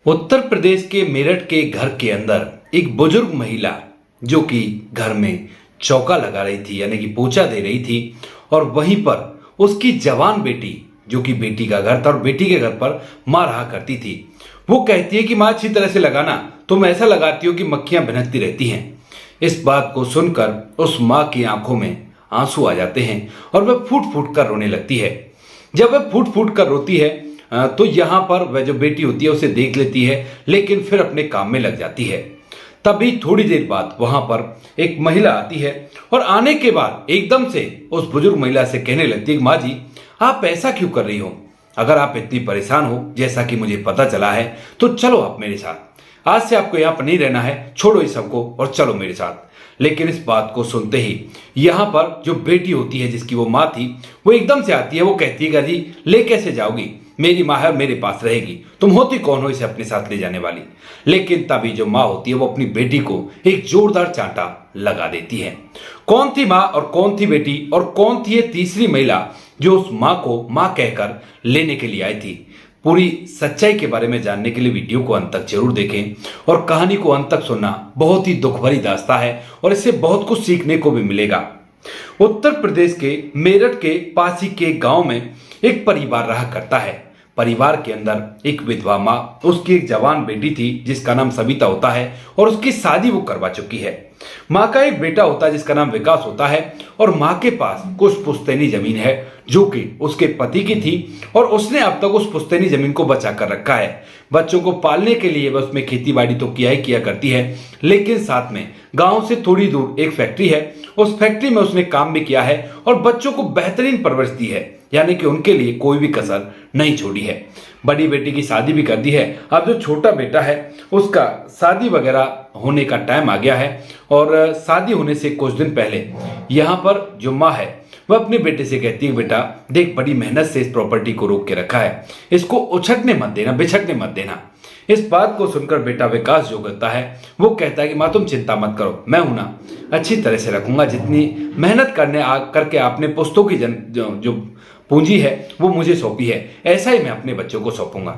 उत्तर प्रदेश के मेरठ के घर के अंदर एक बुजुर्ग महिला जो कि घर में चौका लगा रही थी यानी कि पोछा दे रही थी और वहीं पर उसकी जवान बेटी जो कि बेटी का घर था और बेटी के घर पर माँ रहा करती थी। वो कहती है कि माँ अच्छी तरह से लगाना, तुम ऐसा लगाती हो कि मक्खियां भिनकती रहती हैं। इस बात को सुनकर उस माँ की आंखों में आंसू आ जाते हैं और वह फूट फूट कर रोने लगती है। जब वह फूट फूट कर रोती है तो यहाँ पर वह जो बेटी होती है उसे देख लेती है, लेकिन फिर अपने काम में लग जाती है। तभी थोड़ी देर बाद वहां पर एक महिला आती है और आने के बाद एकदम से उस बुजुर्ग महिला से कहने लगती है, माँ जी आप ऐसा क्यों कर रही हो? अगर आप इतनी परेशान हो जैसा कि मुझे पता चला है तो चलो आप मेरे साथ, आज से आपको यहाँ पर नहीं रहना है, छोड़ो इस सबको और चलो मेरे साथ। लेकिन इस बात को सुनते ही यहाँ पर जो बेटी होती है जिसकी वो माँ थी वो एकदम से आती है। वो कहती है, जी ले कैसे जाओगी? मेरी माँ है, मेरे पास रहेगी, तुम होती कौन हो इसे अपने साथ ले जाने वाली? लेकिन तभी जो माँ होती है वो अपनी बेटी को एक जोरदार चांटा लगा देती है। कौन थी माँ और कौन थी बेटी और कौन थी ये तीसरी महिला जो उस माँ को माँ कहकर लेने के लिए आई थी? पूरी सच्चाई के बारे में जानने के लिए वीडियो को अंत तक जरूर देखें और कहानी को अंत तक सुनना बहुत ही दुख भरी दास्तां है और इससे बहुत कुछ सीखने को भी मिलेगा। उत्तर प्रदेश के मेरठ के पासी के गांव में एक परिवार रहा करता है। परिवार के अंदर एक विधवा माँ, उसकी एक जवान बेटी थी जिसका नाम सविता होता है और उसकी शादी वो करवा चुकी है। माँ का एक बेटा होता है जिसका नाम विकास होता है और माँ के पास कुछ पुश्तैनी जमीन है जो कि उसके पति की थी और उसने अब तक उस पुश्तैनी जमीन को बचा कर रखा है। बच्चों को पालने के लिए वह उसमें खेती बाड़ी तो किया ही किया करती है, लेकिन साथ में गांव से थोड़ी दूर एक फैक्ट्री है, उस फैक्ट्री में उसने काम भी किया है और बच्चों को बेहतरीन परवरिश दी है, यानी कि उनके लिए कोई भी कसर नहीं छोड़ी है। बड़ी बेटी की शादी भी कर दी है। अब जो छोटा बेटा है उसका शादी वगैरह होने का टाइम आ गया है और शादी होने से कुछ दिन पहले यहाँ पर जो माँ है वह अपने बेटे से कहती है, बेटा देख बड़ी मेहनत से इस प्रॉपर्टी को रोक के रखा है, इसको उछटने मत देना, बिछटने मत देना। इस बात को सुनकर बेटा विकास जो करता है वो कहता है कि माँ तुम चिंता मत करो, मैं हूं ना, अच्छी तरह से रखूंगा। जितनी मेहनत करके आपने पुस्तों की जो पूंजी है वो मुझे सौंपी है, ऐसा ही मैं अपने बच्चों को सौंपूंगा।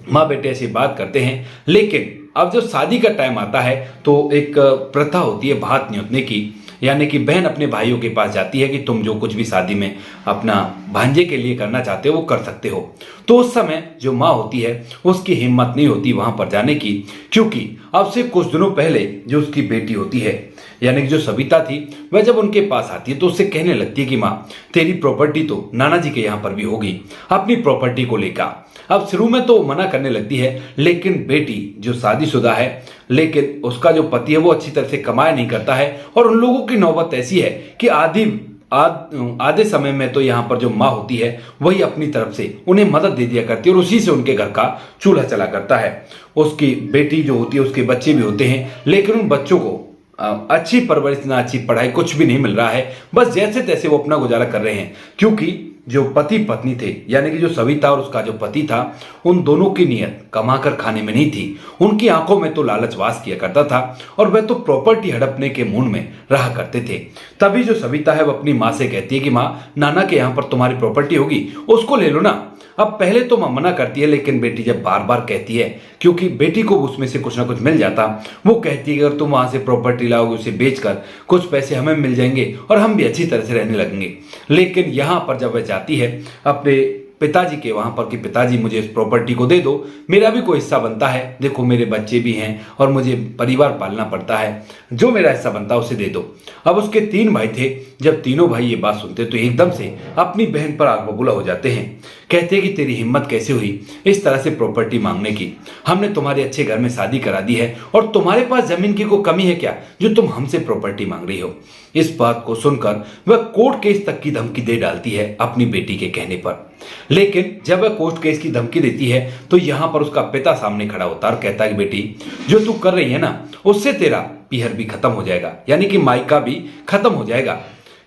माँ बेटे ऐसी बात करते हैं, लेकिन अब जब शादी का टाइम आता है तो एक प्रथा होती है भात न्योतने की, यानी कि बहन अपने भाइयों के पास जाती है कि तुम जो कुछ भी शादी में अपना भांजे के लिए करना चाहते हो वो कर सकते हो। तो उस समय जो माँ होती है उसकी हिम्मत नहीं होती वहां पर जाने की, क्योंकि अब से कुछ दिनों पहले जो उसकी बेटी होती है यानी कि जो सविता थी वह जब उनके पास आती है तो उससे कहने लगती है कि माँ तेरी प्रॉपर्टी तो नाना जी के यहाँ पर भी होगी, अपनी प्रॉपर्टी को लेकर। अब शुरू में तो मना करने लगती है, लेकिन बेटी जो शादीशुदा है लेकिन उसका जो पति है वो अच्छी तरह से कमाया नहीं करता है और उन लोगों की नौबत ऐसी है कि आधे समय में तो यहाँ पर जो माँ होती है वही अपनी तरफ से उन्हें मदद दे दिया करती है और उसी से उनके घर का चूल्हा चला करता है। उसकी बेटी जो होती है उसके बच्चे भी होते हैं, लेकिन उन बच्चों को अच्छी परवरिश ना अच्छी पढ़ाई कुछ भी नहीं मिल रहा है, बस जैसे तैसे वो अपना गुजारा कर रहे हैं। क्योंकि जो पति पत्नी थे यानी कि जो सविता और उसका जो पति था उन दोनों की नीयत कमाकर खाने में नहीं थी, उनकी आंखों में तो लालच वास किया करता था और वह तो प्रॉपर्टी हड़पने के मूड में रहा करते थे। तभी जो सविता है वो अपनी माँ से कहती है कि माँ नाना के यहाँ पर तुम्हारी प्रॉपर्टी होगी, उसको ले लो ना। अब पहले तो माँ मना करती है, लेकिन बेटी जब बार बार कहती है, क्योंकि बेटी को उसमें से कुछ ना कुछ मिल जाता, वो कहती है कि अगर तुम वहां से प्रॉपर्टी लाओगे उसे बेचकर कुछ पैसे हमें मिल जाएंगे और हम भी अच्छी तरह से रहने लगेंगे। लेकिन यहाँ पर जब वह जाती है अपने पिताजी के वहां पर कि पिताजी मुझे इस प्रॉपर्टी को दे दो, मेरा भी कोई हिस्सा बनता है, देखो मेरे बच्चे भी हैं और मुझे परिवार पालना पड़ता है, जो मेरा हिस्सा बनता है उसे दे दो। अब उसके 3 भाई थे, जब तीनों भाई ये बात सुनते तो एकदम से अपनी बहन पर आग बबूला हो जाते हैं। कहते हैं कि तेरी हिम्मत कैसे हुई इस तरह से प्रॉपर्टी मांगने की? हमने तुम्हारे अच्छे घर में शादी करा दी है और तुम्हारे पास जमीन की कोई कमी है क्या जो तुम हमसे प्रॉपर्टी मांग रही हो? इस बात को सुनकर वह कोर्ट केस तक की धमकी दे डालती है अपनी बेटी के कहने पर। लेकिन जब वह कोर्ट केस की धमकी देती है तो यहाँ पर उसका पिता सामने खड़ा होता है और कहता है कि बेटी जो तू कर रही है ना उससे तेरा पीहर भी खत्म हो जाएगा, यानी कि मायका भी खत्म हो जाएगा।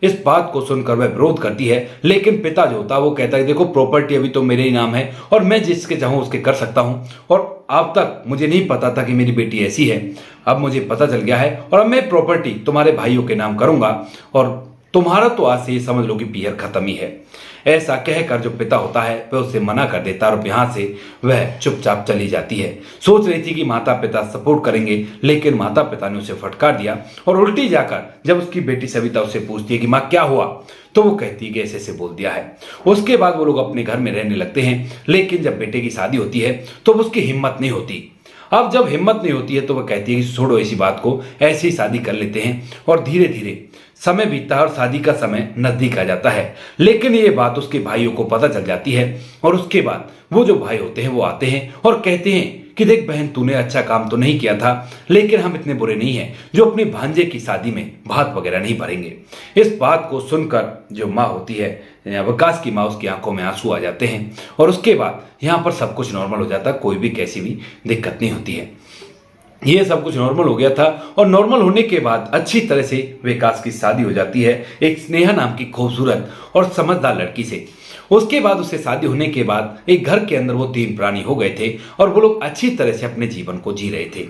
इस बात को सुनकर वह विरोध करती है, लेकिन पिता जो होता है वो कहता है देखो प्रॉपर्टी अभी तो मेरे ही नाम है और मैं जिसके चाहूँ उसके कर सकता हूँ, और अब तक मुझे नहीं पता था कि मेरी बेटी ऐसी है, अब मुझे पता चल गया है और अब मैं प्रॉपर्टी तुम्हारे भाइयों के नाम करूंगा और तुम्हारा तो आज से ये समझ लो कि पीहर खत्म ही है। ऐसा कहकर जो पिता होता है वह उसे मना कर देता है और यहाँ से वह चुपचाप चली जाती है। सोच रही थी कि माता पिता सपोर्ट करेंगे, लेकिन माता पिता ने उसे फटकार दिया और उल्टी जाकर जब उसकी बेटी सविता उससे पूछती है कि माँ क्या हुआ, तो वो कहती है कि ऐसे ऐसे बोल दिया है। उसके बाद वो लोग अपने घर में रहने लगते हैं, लेकिन जब बेटे की शादी होती है तो उसकी हिम्मत नहीं होती। अब जब हिम्मत नहीं होती है तो वह कहती है कि छोड़ो ऐसी बात को, ऐसी ही शादी कर लेते हैं। और धीरे धीरे समय बीतता है और शादी का समय नजदीक आ जाता है। लेकिन ये बात उसके भाइयों को पता चल जाती है और उसके बाद वो जो भाई होते हैं वो आते हैं और कहते हैं कि देख बहन, तूने अच्छा काम तो नहीं किया था, लेकिन हम इतने बुरे नहीं हैं जो अपने भांजे की शादी में भात वगैरह नहीं भरेंगे। इस बात को सुनकर जो माँ होती है, विकास की माँ, उसकी आंखों में आंसू आ जाते हैं और उसके बाद यहाँ पर सब कुछ नॉर्मल हो जाता है। कोई भी कैसी भी दिक्कत नहीं होती है। ये सब कुछ नॉर्मल हो गया था और नॉर्मल होने के बाद अच्छी तरह से विकास की शादी हो जाती है एक स्नेहा नाम की खूबसूरत और समझदार लड़की से। उसके बाद उससे शादी होने के बाद एक घर के अंदर वो 3 प्राणी हो गए थे और वो लोग अच्छी तरह से अपने जीवन को जी रहे थे।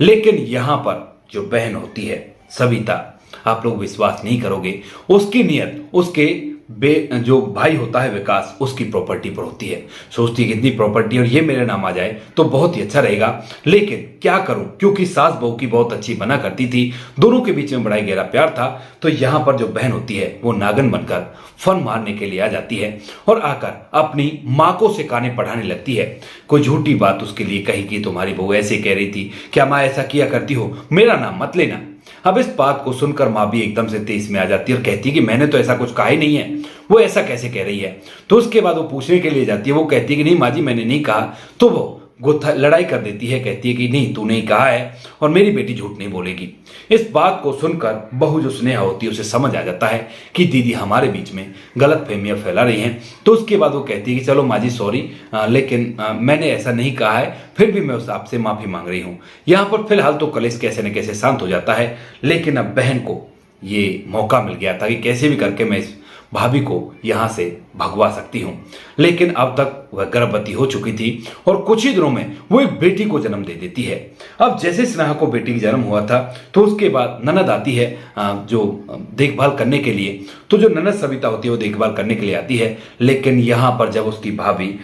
लेकिन यहाँ पर जो बहन होती है सविता, आप लोग विश्वास नहीं करोगे, उसकी नियत उसके जो भाई होता है विकास, उसकी प्रॉपर्टी पर होती है। सोचती है कितनी प्रॉपर्टी और ये मेरे नाम आ जाए तो बहुत ही अच्छा रहेगा, लेकिन क्या करूं, क्योंकि सास बहू की बहुत अच्छी बना करती थी, दोनों के बीच में बड़ा गहरा प्यार था। तो यहाँ पर जो बहन होती है वो नागन बनकर फन मारने के लिए आ जाती है और आकर अपनी माँ को सिखाने पढ़ाने लगती है। कोई झूठी बात उसके लिए कही कि तुम्हारी बहू ऐसे कह रही थी, क्या माँ ऐसा किया करती हो, मेरा नाम मत लेना। अब इस बात को सुनकर माँ भी एकदम से तेज में आ जाती है और कहती है कि मैंने तो ऐसा कुछ कहा ही नहीं है, वो ऐसा कैसे कह रही है। तो उसके बाद वो पूछने के लिए जाती है, वो कहती है कि नहीं माँ जी मैंने नहीं कहा। तो वो लड़ाई कर देती है, कहती है कि नहीं तूने ही कहा है और मेरी बेटी झूठ नहीं बोलेगी। इस बात को सुनकर बहू जो स्नेहा होती है उसे समझ आ जाता है कि दीदी हमारे बीच में गलत फहमियां फैला रही हैं। तो उसके बाद वो कहती है कि चलो माँ जी सॉरी, लेकिन मैंने ऐसा नहीं कहा है, फिर भी मैं उस आपसे माफी मांग रही हूँ। यहाँ पर फिलहाल तो कलेश कैसे न कैसे शांत हो जाता है, लेकिन अब बहन को ये मौका मिल गया था कि कैसे भी करके मैं इस भाभी को यहाँ से भगवा सकती हूँ। लेकिन अब तक वह गर्भवती हो चुकी थी और कुछ ही दिनों में वो एक बेटी को जन्म दे देती है। अब जैसे स्नेहा को बेटी का जन्म हुआ था तो उसके बाद ननद आती है जो देखभाल करने के लिए। तो जो ननद सविता होती है वो देखभाल करने के लिए आती है, लेकिन यहाँ पर जब उसकी भाभी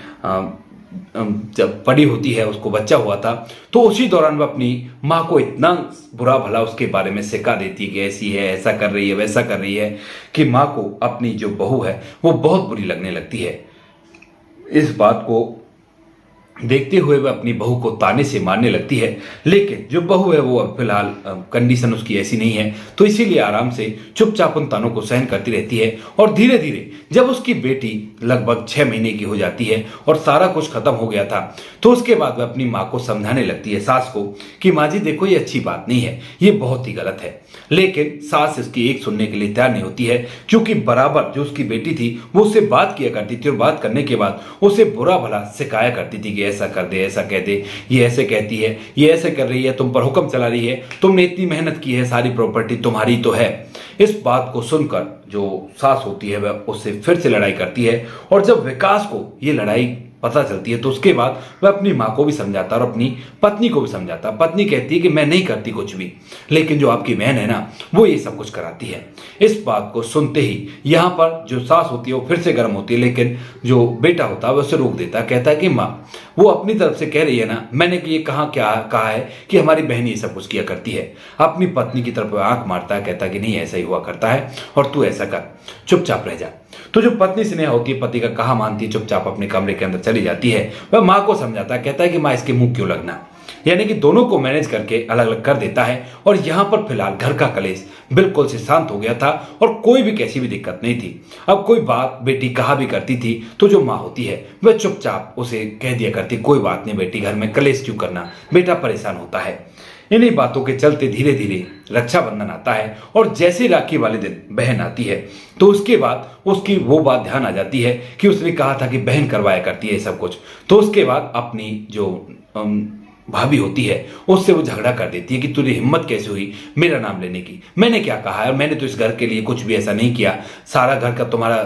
जब बड़ी होती है, उसको बच्चा हुआ था, तो उसी दौरान वह अपनी माँ को इतना बुरा भला उसके बारे में सिखा देती है कि ऐसी है, ऐसा कर रही है, वैसा कर रही है, कि माँ को अपनी जो बहू है वो बहुत बुरी लगने लगती है। इस बात को देखते हुए वह अपनी बहू को ताने से मारने लगती है, लेकिन जो बहू है वो अब फिलहाल कंडीशन उसकी ऐसी नहीं है, तो इसीलिए आराम से चुपचाप उन तानों को सहन करती रहती है। और धीरे धीरे जब उसकी बेटी लगभग 6 महीने की हो जाती है और सारा कुछ खत्म हो गया था, तो उसके बाद वह अपनी माँ को समझाने लगती है, सास को, कि माँ जी देखो ये अच्छी बात नहीं है, ये बहुत ही गलत है। लेकिन सास इसकी एक सुनने के लिए तैयार नहीं होती है, क्योंकि बराबर जो उसकी बेटी थी वो उससे बात किया करती थी और बात करने के बाद उसे बुरा भला सिखाया करती थी कि ऐसा कर दे, ऐसा कह दे, ये ऐसे कहती है, ये ऐसे कर रही है, तुम पर हुक्म चला रही है, तुमने इतनी मेहनत की है, सारी प्रॉपर्टी तुम्हारी तो है। इस बात को सुनकर जो सास होती है वह उससे फिर से लड़ाई करती है और जब विकास को ये लड़ाई पता चलती है तो उसके बाद वह अपनी माँ को भी समझाता और अपनी पत्नी को भी समझाता। पत्नी कहती है कि मैं नहीं करती कुछ भी, लेकिन जो आपकी बहन है ना वो ये सब कुछ कराती है। इस बात को सुनते ही यहाँ पर जो सास होती है वो फिर से गर्म होती है, लेकिन जो बेटा होता है वह उसे रोक देता है, कहता है कि माँ वो अपनी तरफ से कह रही है ना, मैंने कि ये कहा है कि हमारी बहन ये सब कुछ किया करती है। अपनी पत्नी की तरफ आंख मारता है, कहता है कि नहीं ऐसा ही हुआ करता है और तू ऐसा कर, चुपचाप रह जा। तो जो पत्नी स्नेहा होती है पति का कहा मानती है, चुपचाप अपने कमरे के अंदर चली जाती है। वह माँ को समझाता है, कहता है कि माँ इसके मुंह क्यों लगना, यानी कि दोनों को मैनेज करके अलग अलग कर देता है। और यहाँ पर फिलहाल घर का कलेश बिल्कुल से शांत हो गया था और कोई भी कैसी भी दिक्कत नहीं थी। अब कोई बात बेटी कहा भी करती थी तो जो माँ होती है वह चुपचाप उसे कह दिया करती, कोई बात नहीं बेटी, घर में कलेश क्यों करना, बेटा परेशान होता है। इन्हीं बातों के चलते धीरे धीरे रक्षाबंधन आता है और जैसे राखी वाले दिन बहन आती है तो उसके बाद उसकी वो बात ध्यान आ जाती है कि उसने कहा था कि बहन करवाया करती है सब कुछ। तो उसके बाद अपनी जो भाभी होती है उससे वो झगड़ा कर देती है कि तुझे हिम्मत कैसे हुई मेरा नाम लेने की, मैंने क्या कहा है, मैंने तो इस घर के लिए कुछ भी ऐसा नहीं किया, सारा घर का तुम्हारा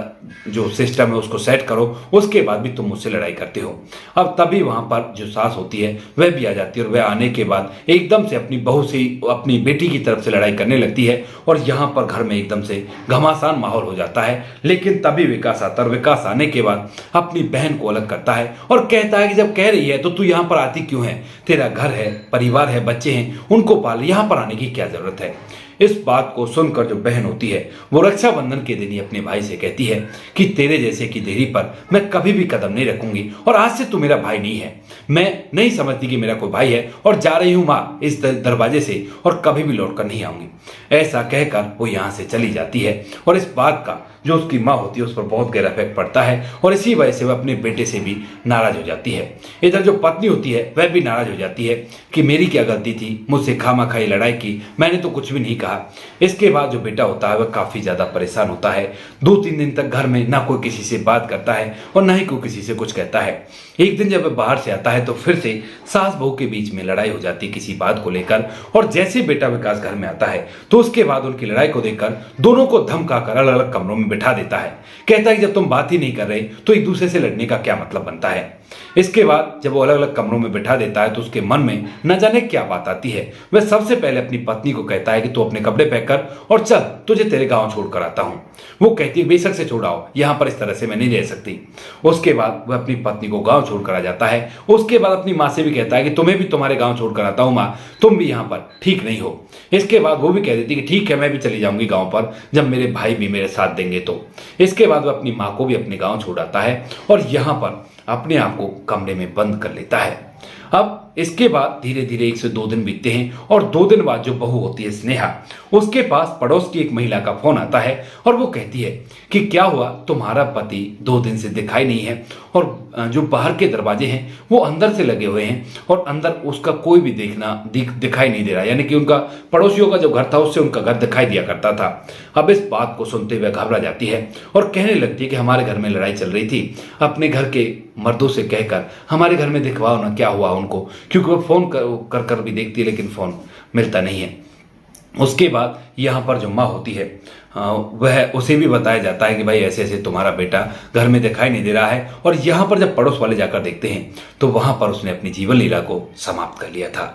जो सिस्टम है उसको सेट करो, उसके बाद भी तुम मुझसे लड़ाई करते हो। अब तभी वहां पर जो सास होती है वह भी आ जाती है और वह आने के बाद एकदम से अपनी बहू से अपनी बेटी की तरफ से लड़ाई करने लगती है और यहाँ पर घर में एकदम से घमासान माहौल हो जाता है। लेकिन तभी विकास आता है और विकास आने के बाद अपनी बहन को अलग करता है और कहता है कि जब कह रही है तो तू यहाँ पर आती क्यों है, तेरा घर है, परिवार है, बच्चे हैं, उनको पाल, यहाँ पर आने की क्या जरूरत है। इस बात को सुनकर जो बहन होती है वो रक्षाबंधन के दिन ही अपने भाई से कहती है कि तेरे जैसे की देरी पर मैं कभी भी कदम नहीं रखूंगी और आज से तू मेरा भाई नहीं है, मैं नहीं समझती कि मेरा कोई भाई है और जा रही हूं माँ इस दरवाजे से और कभी भी लौट कर नहीं आऊंगी। ऐसा कहकर वो यहाँ से चली जाती है और इस बात का जो उसकी माँ होती है उस पर बहुत गहरा इफेक्ट पड़ता है और इसी वजह से वह अपने बेटे से भी नाराज हो जाती है। इधर जो पत्नी होती है वह भी नाराज हो जाती है कि मेरी क्या गलती थी, मुझसे खामाखाई लड़ाई की, मैंने तो कुछ भी नहीं कहा। इसके बाद जो बेटा होता है वह काफी ज्यादा परेशान होता है, 2-3 दिन तक घर में ना कोई किसी से बात करता है और ना ही कोई किसी से कुछ कहता है। एक दिन जब वह बाहर से आता है तो फिर से सास बहू के बीच में लड़ाई हो जाती है किसी बात को लेकर और जैसे बेटा विकास घर में आता है तो उसके बाद उनकी लड़ाई को देखकर दोनों को धमकाकर अलग अलग कमरों में बिठा देता है। कहता है कि जब तुम बात ही नहीं कर रहे तो एक दूसरे से लड़ने का क्या मतलब बनता है। इसके बाद जब वो अलग अलग कमरों में बिठा देता है तो उसके मन में न जाने क्या बात आती है। वह सबसे पहले अपनी पत्नी को कहता है कि तू अपने कपड़े पैक कर और चल, तुझे तेरे गांव छोड़ कर आता हूं। वो कहती है बेशक से छोड़ाओ, यहां पर इस तरह से मैं नहीं रह सकती। उसके बाद वह अपनी पत्नी को गांव छोड़कर आ जाता है। उसके बाद अपनी माँ से भी कहता है कि तुम्हें भी तुम्हारे गांव छोड़कर आता हूं माँ, तुम भी यहाँ पर ठीक नहीं हो। इसके बाद वो भी कह देती है कि ठीक है मैं भी चली जाऊंगी गांव पर जब मेरे भाई भी मेरे साथ देंगे तो। इसके बाद वह अपनी माँ को भी अपने गांव छोड़ आता है और यहाँ पर अपने आप को कमरे में बंद कर लेता है। अब इसके बाद धीरे धीरे 1 से 2 दिन बीतते हैं और 2 दिन बाद जो बहू होती है स्नेहा, उसके पास पड़ोस की एक महिला का फोन आता है और वो कहती है कि क्या हुआ, तुम्हारा पति 2 दिन से दिखाई नहीं है और जो बाहर के दरवाजे हैं वो अंदर से लगे हुए हैं और अंदर उसका कोई भी दिखाई नहीं दे रहा, यानी कि उनका पड़ोसियों का जो घर था उससे उनका घर दिखाई दिया करता था। अब इस बात को सुनते हुए घबरा जाती है और कहने लगती है कि हमारे घर में लड़ाई चल रही थी, अपने घर के मर्दों से कहकर हमारे घर में दिखवाओ ना क्या हुआ उनको, क्योंकि वो फोन कर भी देखती है लेकिन फोन मिलता नहीं है। उसके बाद यहाँ पर जो माँ होती है वह उसे भी बताया जाता है कि भाई ऐसे ऐसे तुम्हारा बेटा घर में दिखाई नहीं दे रहा है और यहाँ पर जब पड़ोस वाले जाकर देखते हैं तो वहां पर उसने अपनी जीवन लीला को समाप्त कर लिया था।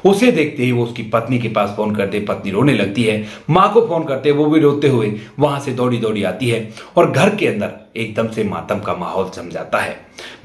उसे देखते ही वो उसकी पत्नी के पास फोन करते, पत्नी रोने लगती है, माँ को फोन करते वो भी रोते हुए वहां से दौड़ी दौड़ी आती है और घर के अंदर एकदम से मातम का माहौल जम जाता है।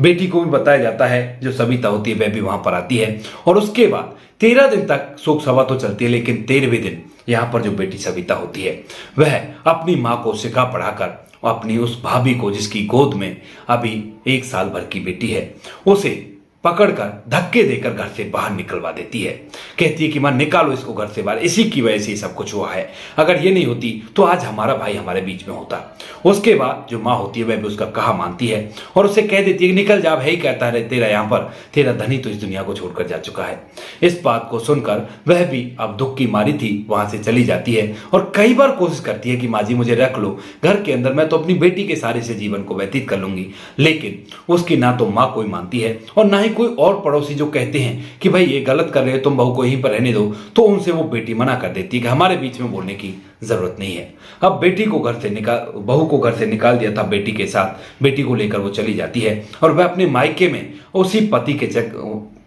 बेटी को भी बताया जाता है, जो सविता होती है वह भी वहां पर आती है और उसके बाद 13 दिन तक शोक सभा तो चलती है, लेकिन 13वें दिन यहाँ पर जो बेटी सविता होती है वह अपनी माँ को सिखा पढ़ाकर अपनी उस भाभी को जिसकी गोद में अभी 1 साल भर की बेटी है उसे पकड़कर धक्के देकर घर से बाहर निकलवा देती है। कहती है कि मां निकालो इसको घर से बाहर, इसी की वजह से सब कुछ हुआ है, अगर ये नहीं होती तो आज हमारा भाई हमारे बीच में होता। उसके बाद जो माँ होती है वह भी उसका कहा मानती है और उसे कह देती है कि निकल जा, है ही कहता है तेरा यहाँ पर, तेरा धनी तो इस दुनिया को छोड़कर जा चुका है। इस बात को सुनकर वह भी अब दुख की मारी थी वहां से चली जाती है और कई बार कोशिश करती है कि माँ जी मुझे रख लो घर के अंदर, मैं तो अपनी बेटी के सारे से जीवन को व्यतीत कर लूंगी। लेकिन उसकी ना तो माँ कोई मानती है और ना ही कोई और पड़ोसी जो कहते हैं कि भाई ये गलत कर रहे हो, तुम बहू को यहीं पर रहने दो, तो उनसे वो बेटी मना कर देती है कि हमारे बीच में बोलने की जरूरत नहीं है। अब बहू को घर से निकाल दिया था बेटी के साथ, बेटी को लेकर वो चली जाती है और वह अपने मायके में उसी पति के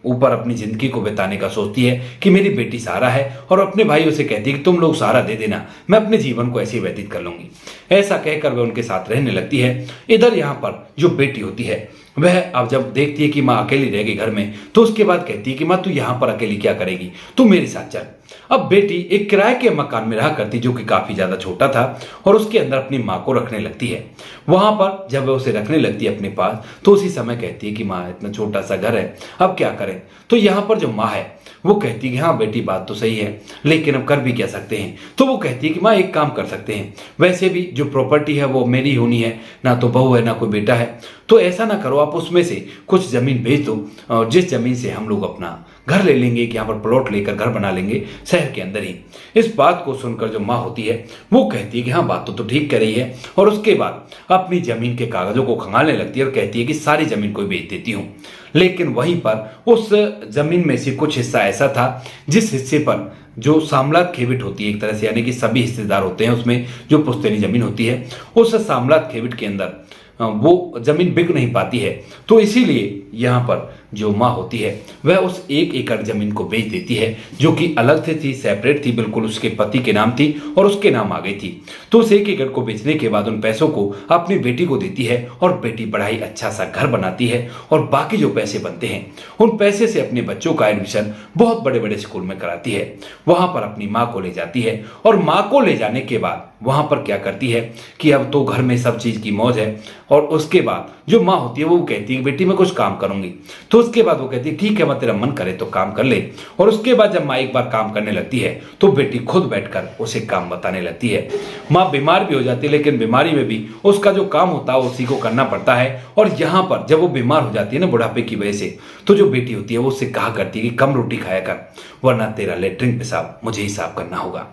ऊपर अपनी जिंदगी को बिताने का सोचती है कि मेरी बेटी सहारा है और अपने भाइयों से कहती है कि तुम लोग सहारा दे देना, मैं अपने जीवन को ऐसे ही व्यतीत कर लूंगी। ऐसा कहकर वह उनके साथ रहने लगती है। इधर यहाँ पर जो बेटी होती है वह अब जब देखती है कि माँ अकेली रह गई घर में तो उसके बाद कहती है कि माँ तू यहाँ पर अकेली क्या करेगी, तू मेरे साथ चल। अब बेटी एक किराए के मकान में रहा करती जो कि काफी ज्यादा छोटा था और उसके अंदर अपनी माँ को रखने लगती है। वहां पर जब वह उसे रखने लगती है अपने पास तो उसी समय कहती है कि माँ इतना छोटा सा घर है, अब क्या करें। तो यहाँ पर जो माँ है वो कहती है कि हाँ बेटी बात तो सही है, लेकिन अब कर भी क्या सकते हैं। तो वो कहती है कि माँ एक काम कर सकते हैं, वैसे भी जो प्रॉपर्टी है वो मेरी होनी है, ना तो बहू है ना कोई बेटा है, तो ऐसा ना करो आप उसमें से कुछ जमीन बेच दो और जिस जमीन से हम लोग अपना घर ले लेंगे, कि यहाँ पर प्लॉट लेकर घर बना लेंगे शहर के अंदर ही। इस बात को सुनकर जो माँ होती है वो कहती है कि हाँ बात तो ठीक कर रही है और उसके बाद अपनी जमीन के कागजों को खंगालने लगती है और कहती है कि सारी जमीन को बेच देती हूँ। लेकिन वहीं पर उस जमीन में से कुछ हिस्सा ऐसा था जिस हिस्से पर जो सामलात खेविट होती है एक तरह से, यानी कि सभी हिस्सेदार होते हैं उसमें, जो पुश्तैनी जमीन होती है उस सामलात खेविट के अंदर वो जमीन बिक नहीं पाती है। तो इसीलिए यहाँ पर जो माँ होती है वह उस 1 एकड़ जमीन को बेच देती है, जो कि अलग से थी, सेपरेट थी, बिल्कुल उसके पति के नाम थी और उसके नाम आ गई थी। तो उस 1 एकड़ को बेचने के बाद उन पैसों को अपनी बेटी को देती है और बेटी बड़ा ही अच्छा सा घर बनाती है और बाकी जो पैसे बनते हैं उन पैसे से अपने बच्चों का एडमिशन बहुत बड़े बड़े स्कूल में कराती है। वहां पर अपनी माँ को ले जाती है और माँ को ले जाने के बाद वहां पर क्या करती है कि अब तो घर में सब चीज की मौज है। और उसके बाद जो माँ होती है वो कहती है बेटी मैं कुछ काम करूंगी। तो उसके बाद वो कहती है ठीक है मैं तेरा मन करे तो काम कर ले। और उसके बाद जब माँ एक बार काम करने लगती है तो बेटी खुद बैठकर उसे काम बताने लगती है। माँ बीमार भी हो जाती है, लेकिन बीमारी में भी उसका जो काम होता है उसी को करना पड़ता है। और यहाँ पर जब वो बीमार हो जाती है ना बुढ़ापे की वजह से, तो जो बेटी होती है वो उससे कहा करती है कि कम रोटी खाया कर, वरना तेरा लेटरिन पेशाब मुझे ही साफ करना होगा।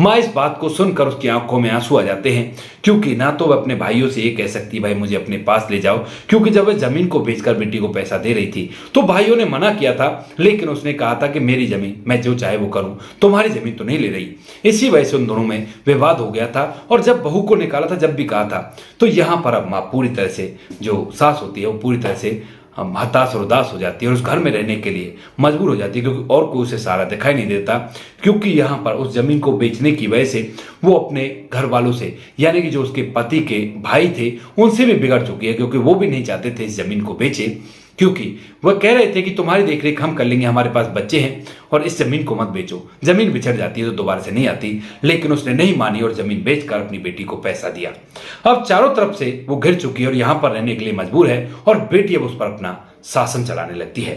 माँ इस बात को सुनकर उसकी आंखों में आंसू आ जाते हैं, क्योंकि ना तो वह अपने भाइयों से ये कह सकती भाई मुझे अपने पास ले जाओ, क्योंकि जब वह जमीन को बेचकर बेटी को पैसा दे रही थी तो भाइयों ने मना किया था, लेकिन उसने कहा था कि मेरी जमीन मैं जो चाहे वो करूं, तुम्हारी जमीन तो नहीं ले रही। इसी वजह से उन दोनों में विवाद हो गया था। और जब बहू को निकाला था, जब भी कहा था, तो यहां पर अब माँ पूरी तरह से जो सास होती है वो पूरी तरह से हताश और उदास हो जाती है और उस घर में रहने के लिए मजबूर हो जाती है, क्योंकि और कोई उसे सहारा दिखाई नहीं देता। क्योंकि यहाँ पर उस जमीन को बेचने की वजह से वो अपने घर वालों से, यानी कि जो उसके पति के भाई थे, उनसे भी बिगड़ चुकी है, क्योंकि वो भी नहीं चाहते थे इस जमीन को बेचे। क्योंकि वह कह रहे थे कि तुम्हारी देखरेख हम कर लेंगे, हमारे पास बच्चे हैं और इस जमीन को मत बेचो, जमीन बिछड़ जाती है तो दोबारा से नहीं आती। लेकिन उसने नहीं मानी और जमीन बेचकर अपनी बेटी को पैसा दिया। अब चारों तरफ से वो घिर चुकी है और यहां पर रहने के लिए मजबूर है और बेटी अब उस पर अपना शासन चलाने लगती है।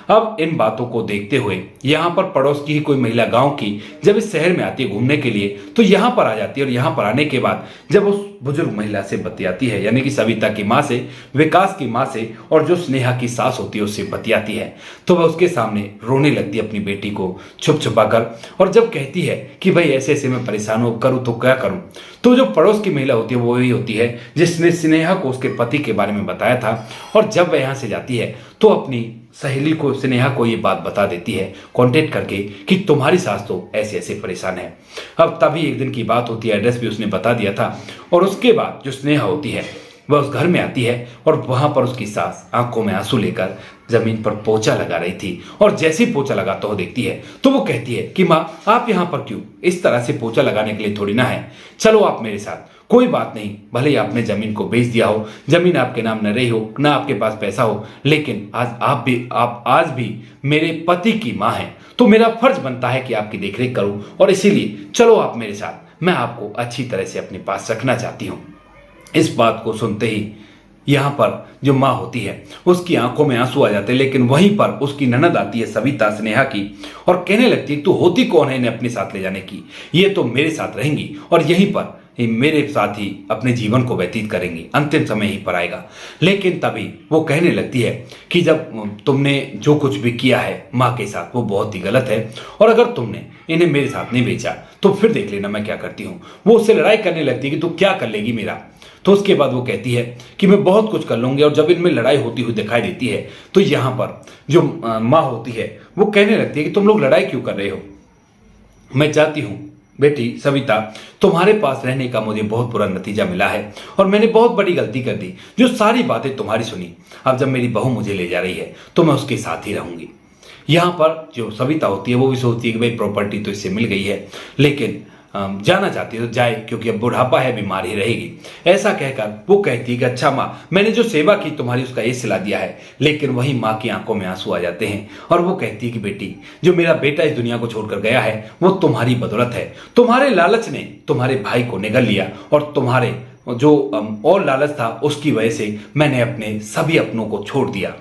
अब इन बातों को देखते हुए यहाँ पर पड़ोस की ही कोई महिला गांव की जब इस शहर में आती है घूमने के लिए, तो यहाँ पर आ जाती है। और यहाँ पर आने के बाद जब उस बुजुर्ग महिला से बतियाती है, यानी कि सविता की माँ से, विकास की माँ से, और जो स्नेहा की सास होती है उससे बतियाती है, तो वह उसके सामने रोने लगती है अपनी बेटी को छुप छुपा कर। और जब कहती है कि भाई ऐसे ऐसे मैं परेशान हो, करूँ तो क्या करूँ, तो जो पड़ोस की महिला होती है वो वही होती है जिसने स्नेहा को उसके पति के बारे में बताया था। और जब वह यहाँ से जाती है तो अपनी सहेली को, स्नेहा को ये बात बता देती है कांटेक्ट करके कि तुम्हारी सास तो ऐसे ऐसे परेशान है। अब तभी एक दिन की बात होती है, एड्रेस भी उसने बता दिया था। और उसके बाद जो स्नेहा होती है वह उस घर में आती है और वहां पर उसकी सास आंखों में आंसू लेकर जमीन पर पोछा लगा रही थी। और जैसे ही पोछा लगाता हो देखती है तो वो कहती है कि माँ आप यहाँ पर क्यों, इस तरह से पोछा लगाने के लिए थोड़ी ना है, चलो आप मेरे साथ। कोई बात नहीं, भले ही आपने जमीन को बेच दिया हो, जमीन आपके नाम न रही हो, ना आपके पास पैसा हो, लेकिन आप आज भी मेरे पति की माँ हैं, तो मेरा फर्ज बनता है कि आपकी देखरेख करूं। और इसीलिए चलो आप मेरे साथ, मैं आपको अच्छी तरह से अपने पास रखना चाहती हूँ। इस बात को सुनते ही यहाँ पर जो माँ होती है उसकी आंखों में आंसू आ जाते हैं। लेकिन वहीं पर उसकी ननद आती है सविता, स्नेहा की, और कहने लगती है तू होती कौन है इन्हें अपने साथ ले जाने की, ये तो मेरे साथ रहेंगी और यहीं पर मेरे साथ ही अपने जीवन को व्यतीत करेंगी, अंतिम समय ही पर आएगा। लेकिन तभी वो कहने लगती है कि जब तुमने जो कुछ भी किया है माँ के साथ वो बहुत ही गलत है, और अगर तुमने इन्हें मेरे साथ नहीं बेचा तो फिर देख लेना मैं क्या करती हूँ। वो उससे लड़ाई करने लगती है कि तू क्या कर लेगी मेरा। तो उसके बाद वो कहती है कि मैं बहुत कुछ कर लूंगी। और जब इनमें लड़ाई होती हुई दिखाई देती है तो यहाँ पर जो माँ होती है वो कहने लगती है कि तुम लोग लड़ाई क्यों कर रहे हो, मैं चाहती हूँ बेटी सविता तुम्हारे पास रहने का मुझे बहुत बुरा नतीजा मिला है और मैंने बहुत बड़ी गलती कर दी जो सारी बातें तुम्हारी सुनी। अब जब मेरी बहू मुझे ले जा रही है तो मैं उसके साथ ही रहूंगी। यहाँ पर जो सविता होती है वो भी सोचती है कि भाई प्रॉपर्टी तो इससे मिल गई है, लेकिन जाना चाहती है तो जाए, क्योंकि अब बुढ़ापा है, बीमार ही रहेगी। ऐसा कहकर वो कहती है कि अच्छा माँ मैंने जो सेवा की तुम्हारी उसका ये सिला दिया है। लेकिन वही माँ की आंखों में आंसू आ जाते हैं और वो कहती है कि बेटी जो मेरा बेटा इस दुनिया को छोड़कर गया है वो तुम्हारी बदौलत है। तुम्हारे लालच ने तुम्हारे भाई को निगल लिया और तुम्हारे जो और लालच था उसकी वजह से मैंने अपने सभी अपनों को छोड़ दिया।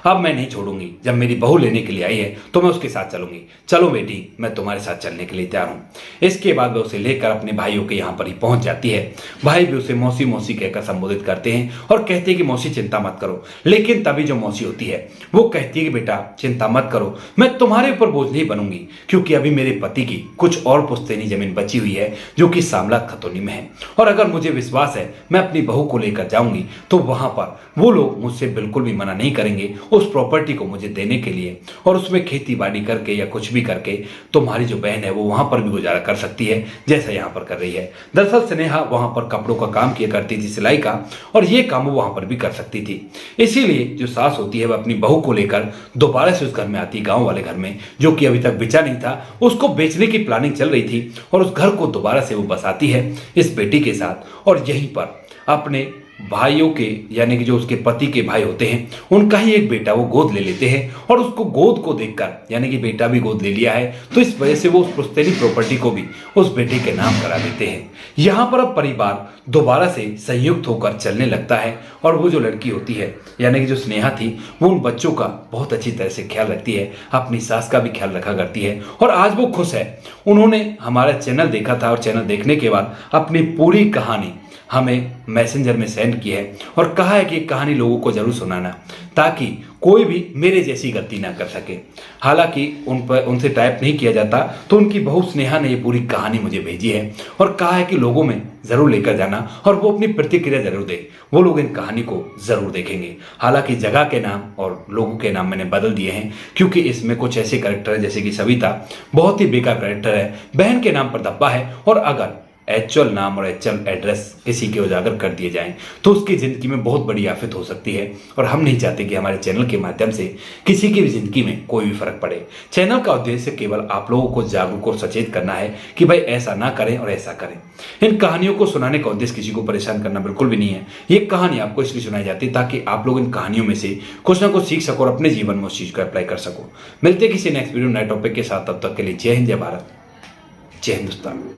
अब मैं नहीं छोड़ूंगी, जब मेरी बहू लेने के लिए आई है तो मैं उसके साथ चलूंगी। चलो बेटी मैं तुम्हारे साथ चलने के लिए तैयार हूँ। इसके बाद वह उसे लेकर अपने भाइयों के यहाँ पर ही पहुंच जाती है। भाई भी उसे मौसी मौसी कहकर संबोधित करते हैं और कहते हैं कि मौसी चिंता मत करो। लेकिन तभी जो मौसी होती है वो कहती है कि बेटा चिंता मत करो, मैं तुम्हारे ऊपर बोझ नहीं बनूंगी, क्योंकि अभी मेरे पति की कुछ और पुश्तैनी जमीन बची हुई है जो कि सामलात खतौनी में है। और अगर मुझे विश्वास है मैं अपनी बहू को लेकर जाऊंगी तो वहां पर वो लोग मुझसे बिल्कुल भी मना नहीं करेंगे, उस प्रॉपर्टी को मुझे देने के लिए और उसमें खेती बाड़ी करके या कुछ भी करके तुम्हारी जो बहन है वो वहां पर भी गुजारा कर सकती है जैसा यहाँ पर कर रही है। दरअसल स्नेहा वहां पर कपड़ों का काम किया करती थी, सिलाई का, और ये काम वो वहां पर भी कर सकती थी। इसीलिए जो सास होती है वह अपनी बहू को लेकर दोबारा से उस घर में आती, गाँव वाले घर में, जो कि अभी तक बेचा नहीं था, उसको बेचने की प्लानिंग चल रही थी, और उस घर को दोबारा से वो बसाती है इस बेटी के साथ। और यहीं पर अपने भाइयों के यानी कि जो उसके पति के भाई होते हैं उनका ही एक बेटा वो गोद ले लेते हैं, और उसको गोद को देखकर यानी कि बेटा भी गोद ले लिया है तो इस वजह से वो उस पुश्तैनी प्रॉपर्टी को भी उस बेटे के नाम करा देते हैं। यहाँ पर अब परिवार दोबारा से संयुक्त होकर चलने लगता है, और वो जो लड़की होती है यानी कि जो स्नेहा थी वो उन बच्चों का बहुत अच्छी तरह से ख्याल रखती है, अपनी सास का भी ख्याल रखा करती है, और आज वो खुश है। उन्होंने हमारा चैनल देखा था और चैनल देखने के बाद अपनी पूरी कहानी हमें मैसेंजर में सेंड की है और कहा है कि कहानी लोगों को जरूर सुनाना ताकि कोई भी मेरे जैसी गलती ना कर सके। हालांकि उनसे टाइप नहीं किया जाता, तो उनकी बहू स्नेहा ने ये पूरी कहानी मुझे भेजी है और कहा है कि लोगों में जरूर लेकर जाना और वो अपनी प्रतिक्रिया जरूर दे, वो लोग इन कहानी को जरूर देखेंगे। हालांकि जगह के नाम और लोगों के नाम मैंने बदल दिए हैं क्योंकि इसमें कुछ ऐसे कैरेक्टर है जैसे कि सविता बहुत ही बेकार कैरेक्टर है, बहन के नाम पर धब्बा है, और अगर एक्चुअल नाम और एक्चुअल एड्रेस किसी के उजागर कर दिए जाएं तो उसकी जिंदगी में बहुत बड़ी आफत हो सकती है, और हम नहीं चाहते कि हमारे चैनल के माध्यम से किसी की भी जिंदगी में कोई भी फर्क पड़े। चैनल का उद्देश्य केवल आप लोगों को जागरूक और सचेत करना है कि भाई ऐसा ना करें और ऐसा करें। इन कहानियों को सुनाने का उद्देश्य किसी को परेशान करना बिल्कुल भी नहीं है। ये कहानी आपको इसलिए सुनाई जाती है ताकि आप लोग इन कहानियों में से कुछ ना कुछ सीख सको और अपने जीवन में उस चीज को अप्लाई कर सको। मिलते किसी नेक्स्ट वीडियो नए टॉपिक के साथ, तब तक के लिए जय हिंद, जय भारत, जय हिंदुस्तान।